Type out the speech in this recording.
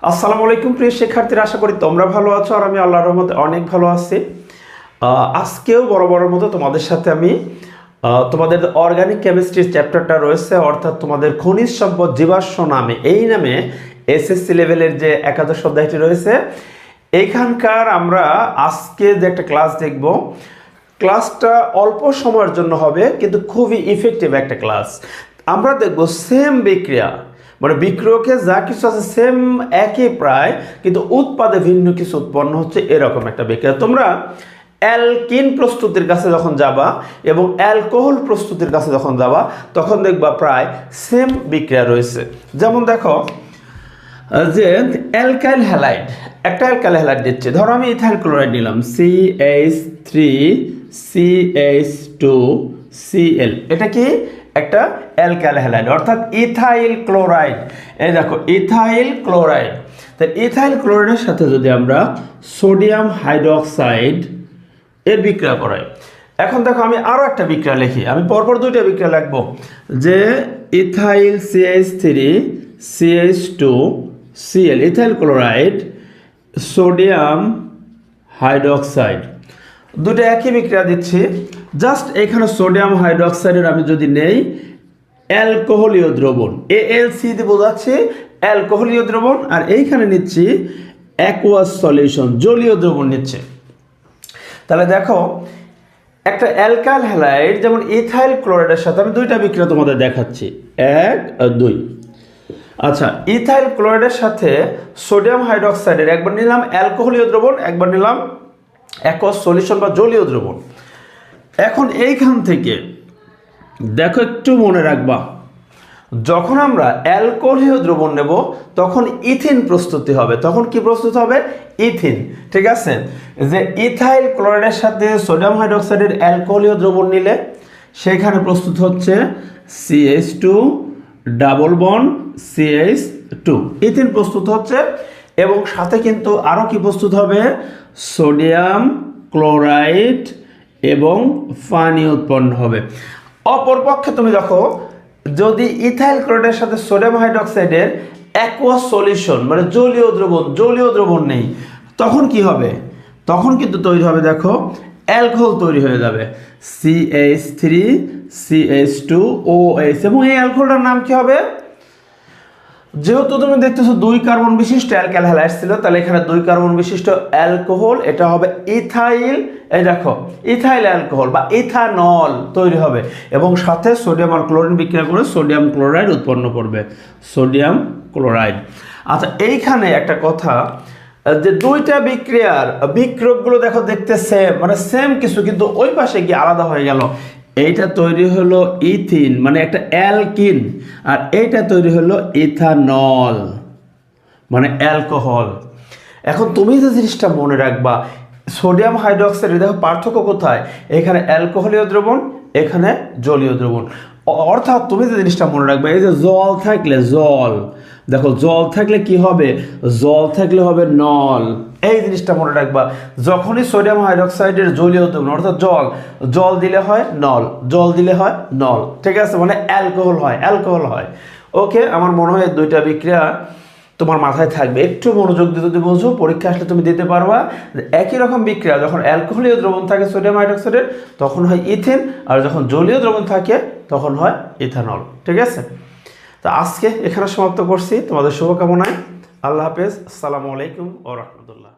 আসসালামু আলাইকুম প্রিয় শিক্ষার্থীরা, আশা করি তোমরা ভালো আছো আর আমি আল্লাহর রহমতে অনেক ভালো আছি। আজকেও বরাবরের মতো তোমাদের সাথে আমি তোমাদের অর্গানিক কেমিস্ট্রির চ্যাপ্টারটা রয়েছে, অর্থাৎ তোমাদের খনিজ সম্পদ জীবাশ্ম নামে এই নামে এসএসসি লেভেলের যে একাদশ অধ্যায়টি রয়েছে, এইখানকার আমরা আজকে যে একটা ক্লাস দেখব, ক্লাসটা অল্প সময়ের জন্য হবে কিন্তু খুবই ইফেক্টিভ একটা ক্লাস। আমরা দেখব সেম বিক্রিয়া, মানে বিক্রিয়কে যা কিছু আছে সেম একই প্রায়, কিন্তু উৎপাদে ভিন্ন কিছু উৎপন্ন হচ্ছে, এরকম একটা বিক্রিয়া। তোমরা অ্যালকিন প্রস্তুতির কাছে যখন যাবা এবং অ্যালকোহল প্রস্তুতির কাছে যখন যাবা তখন দেখবা প্রায় সেম বিক্রিয়া রয়েছে। যেমন দেখো যে অ্যালকাইল হ্যালাইড, একটা অ্যালকাইল হ্যালাইড দিচ্ছে, ধরো আমি ইথাইল ক্লোরাইড নিলাম CH3CH2Cl, এটা কি একটা অ্যালকাইল হ্যালাইড অর্থাৎ ইথাইল ক্লোরাইড। এই দেখো ইথাইল ক্লোরাইড, তাই ইথাইল ক্লোরাইডের সাথে যদি আমরা সোডিয়াম হাইড্রোক্সাইড এর বিক্রিয়া করাই, এখন দেখো আমি আরও একটা বিক্রিয়া লিখি, আমি পরপর দুইটা বিক্রিয়া লিখবো, যে ethyl CH3CH2Cl ethyl chloride sodium hydroxide, দুটো একই বিক্রিয়া দিচ্ছি। জাস্ট এখানে সোডিয়াম হাইড্রোক্সাইডের আমি যদি নেই অ্যালকোহলীয় দ্রবণ, ALC দিয়ে বোঝাচ্ছি অ্যালকোহলীয় দ্রবণ, আর এইখানে নিচ্ছি অ্যাকুয়াস সলিউশন জলীয় দ্রবণ নিচ্ছে। তাহলে দেখো একটা অ্যালকাইল হ্যালাইড যেমন ইথাইল ক্লোরাইডের সাথে আমি দুইটা বিক্রিয়া তোমাদের দেখাচ্ছি, 1 আর 2। আচ্ছা, ইথাইল ক্লোরাইডের সাথে সোডিয়াম হাইড্রোক্সাইডের একবার নিলাম অ্যালকোহলীয় দ্রবণ, একবার নিলাম অ্যাকুয়াস সলিউশন বা জলীয় দ্রবণ। এখন এইখান থেকে দেখো একটু মনে রাখবা, যখন আমরা অ্যালকোহলীয় দ্রবণ নেব তখন ইথিন প্রস্তুতি হবে। তখন কি প্রস্তুত হবে? ইথিন। ঠিক আছে, যে ইথাইল ক্লোরাইডের সাথে সোডিয়াম হাইড্রোক্সাইডের অ্যালকোহলীয় দ্রবণ নিলে সেখানে প্রস্তুত হচ্ছে CH2 double bond CH2, ethene প্রস্তুত হচ্ছে, এবং সাথে কিন্তু আরও কি প্রস্তুত হবে? সোডিয়াম ক্লোরাইড এবং পানি উৎপন্ন হবে। অপরপক্ষে তুমি দেখো যদি ইথাইল ক্লোরাইডের সাথে সোডিয়াম হাইড্রোক্সাইডের অ্যাকুয়াস সলিউশন মানে জলীয় দ্রবণ নেই, তখন কি হবে? তখন কিন্তু তৈরি হবে, দেখো অ্যালকোহল তৈরি হয়ে যাবে CH3CH2OH, এবং এই অ্যালকোহলটার নাম কি হবে? যেহেতু তুমি দেখতেছো 2 কার্বন বিশিষ্ট অ্যালকাইল হ্যালাইড ছিল, তাহলে এখানে 2 কার্বন বিশিষ্ট অ্যালকোহল, এটা হবে ইথাইল, এই দেখো ইথাইল অ্যালকোহল বা ইথানল তৈরি হবে, এবং সাথে সোডিয়াম আর ক্লোরিন বিক্রিয়া করে সোডিয়াম ক্লোরাইড উৎপন্ন করবে, সোডিয়াম ক্লোরাইড। আচ্ছা, এইখানে একটা কথা, যে দুইটা বিক্রিয়ার বিক্রিয়কগুলো দেখো দেখতে সেম, মানে সেম কিছু, কিন্তু ওই পাশে গিয়ে আলাদা হয়ে গেল। এইটা তৈরি হলো ইথিন মানে একটা অ্যালকিন, আর এইটা তৈরি হলো ইথানল মানে অ্যালকোহল। এখন তুমি যে জিনিসটা মনে রাখবা, সোডিয়াম হাইড্রোক্সাইড, দেখো পার্থক্য কোথায়? এখানে অ্যালকোহলীয় দ্রবণ, এখানে জলীয় দ্রবণ। অর্থাৎ তুমি যে জিনিসটা মনে রাখবে, এই যে জল থাকলে জল, দেখো জল থাকলে কি হবে? জল থাকলে হবে নল। এই জিনিসটা মনে রাখবা, যখনই সোডিয়াম হাইড্রোক্সাইডের জলীয় দ্রবণ অর্থাৎ জল দিলে হয় নল, জল দিলে হয় নল। ঠিক আছে, মানে অ্যালকোহল হয়। ওকে, আমার মনে হয় দুইটা বিক্রিয়া তোমার মাথায় থাকবে, একটু মনোযোগ দিয়ে যদি বোঝো পরীক্ষা আসলে তুমি দিতে পারবা। একই রকম বিক্রিয়া যখন অ্যালকোহলীয় দ্রবণ থাকে সোডিয়াম হাইড্রোক্সাইডের তখন হয় ইথিন, আর যখন জলীয় দ্রবণ থাকে তখন হয় ইথানল। ঠিক আছে, তো আজকে এখানে সমাপ্ত করছি, তোমাদের শুভকামনায়। আল্লাহ হাফেজ, আসসালামু আলাইকুম ওয়া রাহমাতুল্লাহ।